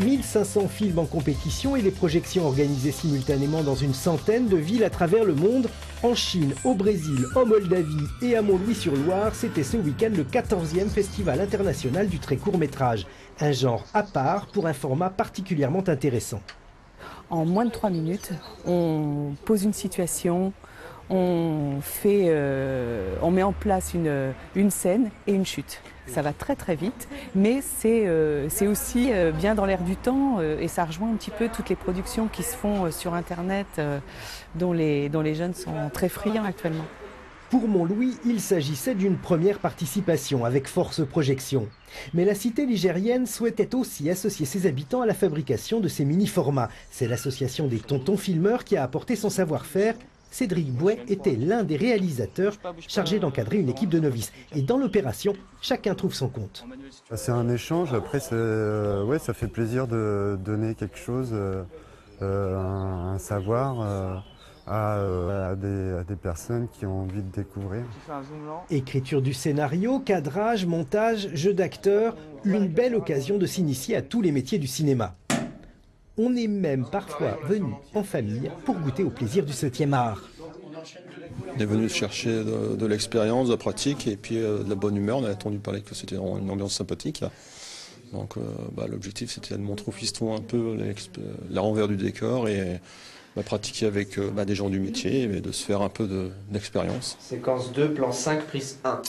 1500 films en compétition et les projections organisées simultanément dans une centaine de villes à travers le monde. En Chine, au Brésil, en Moldavie et à Montlouis-sur-Loire, c'était ce week-end le 14e Festival international du très court métrage. Un genre à part pour un format particulièrement intéressant. En moins de 3 minutes, on pose une situation, on met en place une scène et une chute. Ça va très très vite, mais c'est aussi bien dans l'air du temps et ça rejoint un petit peu toutes les productions qui se font sur Internet dont les jeunes sont très friands actuellement. Pour Montlouis, il s'agissait d'une première participation avec Force Projection. Mais la cité ligérienne souhaitait aussi associer ses habitants à la fabrication de ces mini-formats. C'est l'association des tontons filmeurs qui a apporté son savoir-faire. Cédric Bouet était l'un des réalisateurs chargés d'encadrer une équipe de novices. Et dans l'opération, chacun trouve son compte. C'est un échange, après ça fait plaisir de donner quelque chose, un savoir à des personnes qui ont envie de découvrir. Écriture du scénario, cadrage, montage, jeu d'acteur, une belle occasion de s'initier à tous les métiers du cinéma. On est même parfois venu en famille pour goûter au plaisir du 7e art. On est venu chercher de l'expérience, de la pratique et puis de la bonne humeur. On a entendu parler que c'était une ambiance sympathique. Donc l'objectif c'était de montrer aux fistons un peu la renvers du décor et pratiquer avec des gens du métier et de se faire un peu d'expérience. Séquence 2, plan 5, prise 1.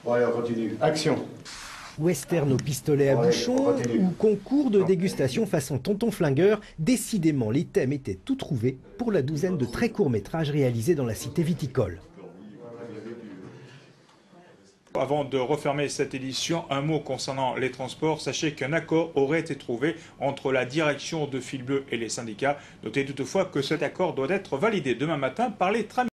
Ouais, on continue. Action. Western au pistolet à bouchon ou concours de dégustation façon tonton flingueur, décidément les thèmes étaient tout trouvés pour la douzaine de très courts métrages réalisés dans la cité viticole. Avant de refermer cette édition, un mot concernant les transports. Sachez qu'un accord aurait été trouvé entre la direction de Fil Bleu et les syndicats. Notez toutefois que cet accord doit être validé demain matin par les tramways.